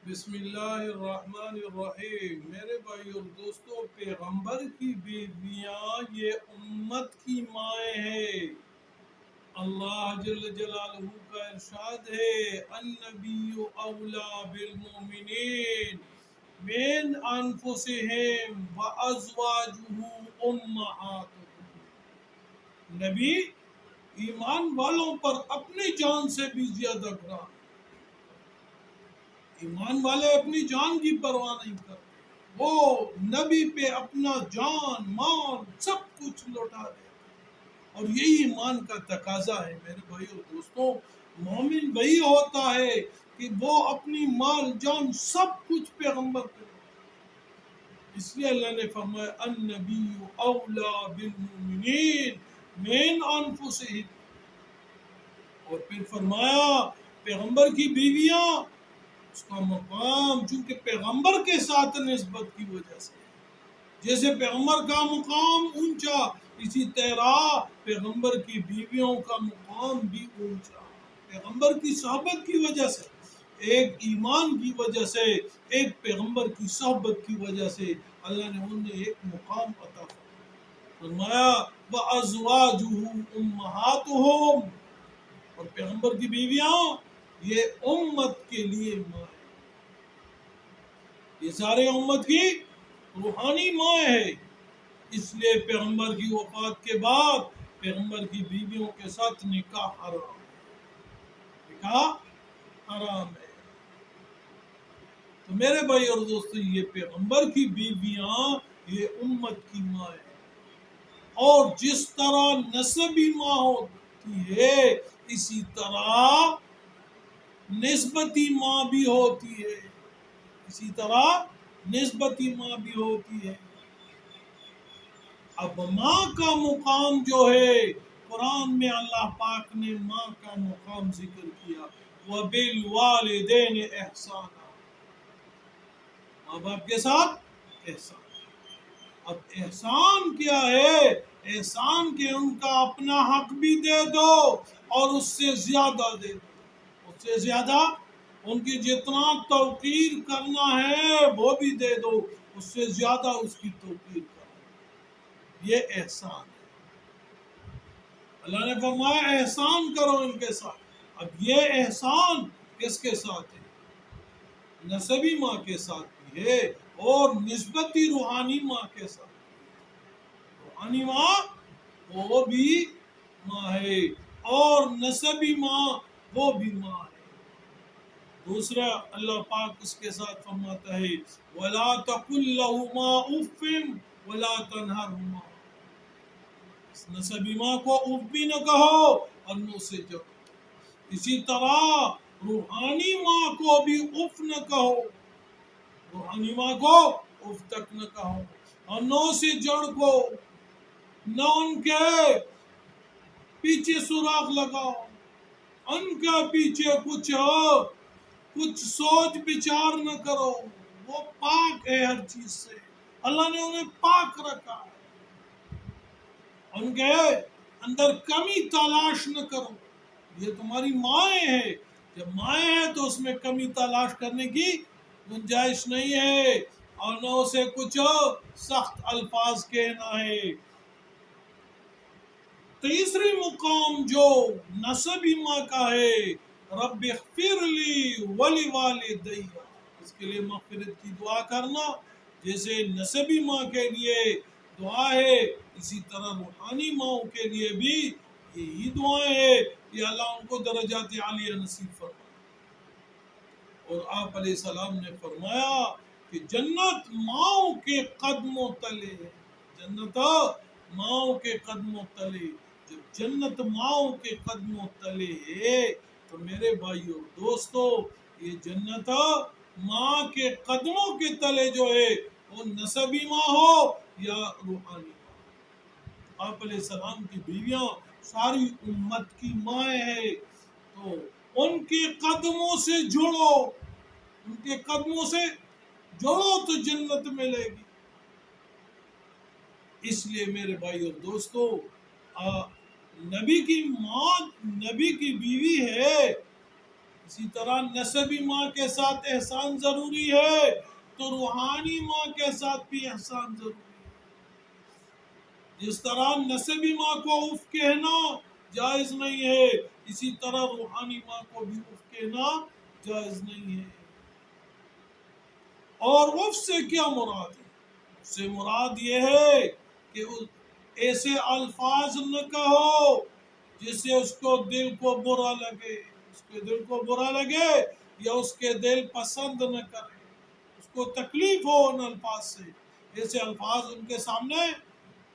بسم اللہ الرحمن الرحیم۔ میرے بھائی اور دوستو، پیغمبر کی بیویاں یہ امت کی مائیں ہیں۔ اللہ جل جلالہ کا ارشاد ہے، النبی اولا بالمؤمنین من انفسہم وازواجہ امہاتہم۔ نبی ایمان والوں پر اپنی جان سے بھی زیادہ گراں۔ ایمان والے اپنی جان کی پرواہ نہیں کرتے، وہ نبی پہ اپنا جان مال سب کچھ لوٹا دے، اور یہی ایمان کا تقاضا ہے۔ میرے بھائی اور دوستوں، مومن وہی ہوتا ہے کہ وہ اپنی مال جان سب کچھ پیغمبر پہ، اس لیے اللہ نے فرمایا النبی اولا بالمؤمنین من انفسہم، اور پھر فرمایا پیغمبر کی بیویاں، اس کا مقام چونکہ پیغمبر کے ساتھ نسبت کی وجہ سے، جیسے پیغمبر کا مقام اونچا، اسی طرح پیغمبر کی بیویوں کا مقام بھی اونچا۔ پیغمبر کی صحبت کی وجہ سے، ایک ایمان کی وجہ سے، ایک پیغمبر کی صحبت کی وجہ سے اللہ نے انہیں ایک مقام عطا فرمایا۔ وَأَزْوَاجُهُ أُمَّهَاتُهُمْ، اور پیغمبر کی بیویاں یہ امت کے لیے ماں ہے، یہ سارے امت کی روحانی ماں ہے۔ اس لیے پیغمبر کی وفات کے بعد پیغمبر کی بیویوں کے ساتھ نکاح حرام ہے، نکاح حرام ہے۔ تو میرے بھائی اور دوستو، یہ پیغمبر کی بیویاں یہ امت کی ماں ہے، اور جس طرح نسبی ماں ہوتی ہے اسی طرح نسبتی ماں بھی ہوتی ہے، اسی طرح نسبتی ماں بھی ہوتی ہے۔ اب ماں کا مقام جو ہے، قرآن میں اللہ پاک نے ماں کا مقام ذکر کیا، وَبِالْوَالِدَيْنِ إِحْسَانًا، ماں باپ کے ساتھ احسان۔ اب احسان کیا ہے؟ احسان کہ ان کا اپنا حق بھی دے دو اور اس سے زیادہ دے دو، اس سے زیادہ، ان کی جتنا توقیر کرنا ہے وہ بھی دے دو، اس سے زیادہ اس کی توقیر کرو، یہ احسان ہے۔ اللہ نے فرمایا احسان کرو ان کے ساتھ۔ اب یہ احسان کس کے ساتھ ہے؟ نسبی ماں کے ساتھ بھی ہے، اور نسبتی روحانی ماں کے ساتھ۔ روحانی ماں وہ بھی ماں ہے، اور نسبی ماں وہ بھی ماں ہے۔ دوسرا اللہ پاک اس کے ساتھ فرماتا ہے وَلَا تَقُلْ لَهُمَا أُفٍّ وَلَا تَنْهَرْهُمَا، اس نسبی ماں کو اف بھی نہ کہو اور نہ اسے جھڑو۔ اسی طرح روحانی ماں کو بھی اف نہ کہو، روحانی ماں کو اف تک نہ کہو، اور نہ اسے جھڑکو، نہ ان کے پیچھے سوراخ لگاؤ، ان کے پیچھے کچھ سوچ بچار نہ کرو، وہ پاک ہے ہر چیز سے، اللہ نے انہیں پاک رکھا ہے، ان کے اندر کمی تلاش نہ کرو۔ یہ تمہاری مائیں ہے، جب مائیں ہیں تو اس میں کمی تلاش کرنے کی گنجائش نہیں ہے، اور نہ اسے کچھ سخت الفاظ کہنا ہے۔ تیسری مقام جو نسبی ماں کا ہے، رب اغفر لی ولوالدی، اس کے لیے مغفرت کی دعا کرنا، جیسے نسبی ماں کے لیے دعا ہے اسی طرح روحانی ماں کے لیے بھی یہی دعائیں ہے کہ اللہ ان کو درجات عالیہ نصیب فرمائے۔ اور آپ علیہ السلام نے فرمایا کہ جنت ماؤں کے قدموں تلے ہے، جنت ماؤں کے قدموں تلے۔ جب جنت ماؤں کے قدموں تلے ہے تو میرے بھائیو دوستو، یہ جنت ماں کے قدموں کے تلے جو ہے وہ نسبی ماں ہو یا روحانی ماں۔ آپ علیہ السلام کی بیویاں ساری امت کی مائیں ہیں، تو ان کے قدموں سے جڑو، ان کے قدموں سے جڑو تو جنت ملے گی۔ اس لیے میرے بھائی اور دوستو، نبی کی ماں نبی کی بیوی ہے، اسی طرح نسبی ماں کے ساتھ احسان ضروری ہے تو روحانی ماں کے ساتھ بھی احسان ضروری ہے۔ جس طرح نسبی ماں کو اف کہنا جائز نہیں ہے، اسی طرح روحانی ماں کو بھی اف کہنا جائز نہیں ہے۔ اور اف سے کیا مراد ہے؟ اف سے مراد یہ ہے کہ ایسے الفاظ نہ کہو جس سے اس کو دل کو برا لگے، اس کے دل کو برا لگے یا اس کے دل پسند نہ کرے، اس کو تکلیف ہو ان الفاظ سے، ایسے الفاظ ان کے سامنے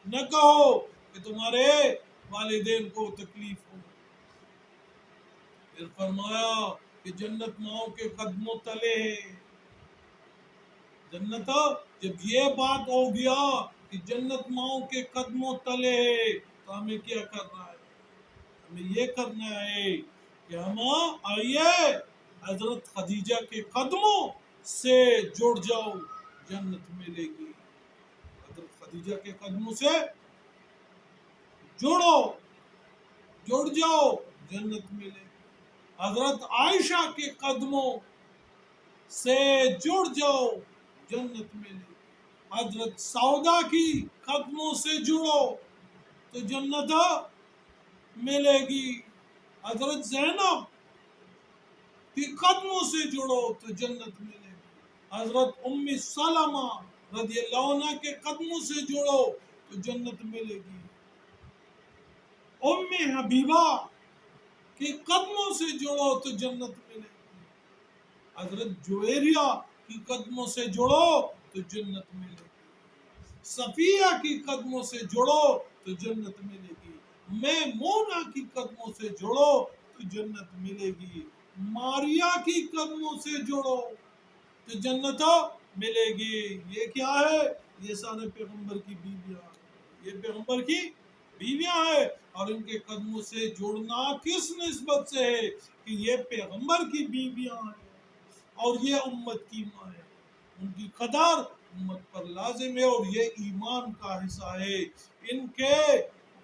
نہ کہو کہ تمہارے والدین کو تکلیف ہو۔ پھر فرمایا کہ جنت ماؤں کے قدموں تلے ہے۔ جنت، جب یہ بات ہو گیا کہ جنت ماؤں کے قدموں تلے ہے تو ہمیں کیا کرنا ہے؟ ہمیں یہ کرنا ہے کہ ہم آئیے حضرت خدیجہ کے قدموں سے جڑ جاؤ، جنت ملے گی۔ حضرت خدیجہ کے قدموں سے جڑ جاؤ، جنت ملے گی۔ حضرت عائشہ کے قدموں سے جڑ جاؤ، جنت ملے گی۔ حضرت سودا کی قدموں سے جڑو تو جنت ملے گی۔ حضرت زینب کی قدموں سے جڑو تو جنت ملے گی۔ حضرت ام سلمہ رضی اللہ عنہ کے قدموں سے جڑو تو جنت ملے گی۔ ام حبیبہ کے قدموں سے جڑو تو جنت ملے گی۔ حضرت جویریہ کی قدموں سے جڑو تو جنت ملے گی۔ صفیہ کی قدموں سے جڑو تو جنت ملے گی۔ میمونہ کی قدموں سے جڑو تو جنت ملے گی۔ ماریا کی قدموں سے جڑو تو جنت ملے گی۔ یہ کیا ہے؟ یہ سارے پیغمبر کی بیویاں ہیں، یہ پیغمبر کی بیویاں ہیں، اور ان کے قدموں سے جڑنا کس نسبت سے ہے؟ کہ یہ پیغمبر کی بیویاں ہیں اور یہ امت کی ماں ہے، ان کی قدر امت پر لازم ہے اور یہ ایمان کا حصہ ہے۔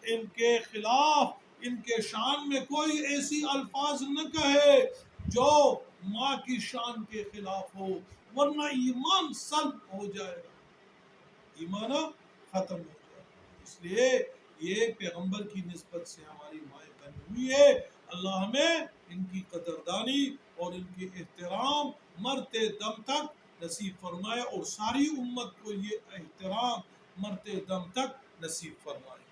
ان کے خلاف، ان کے شان میں کوئی ایسی الفاظ نہ کہے جو ماں کی شان کے خلاف ہو، ورنہ ایمان سلب ہو جائے گا، ایمان ختم ہو جائے گا۔ اس لیے یہ پیغمبر کی نسبت سے ہماری مائیں بنی ہوئی ہے۔ اللہ ہمیں ان کی قدردانی اور ان کی احترام مرتے دم تک نصیب فرمائے اور ساری امت کو یہ احترام مرتے دم تک نصیب فرمائے۔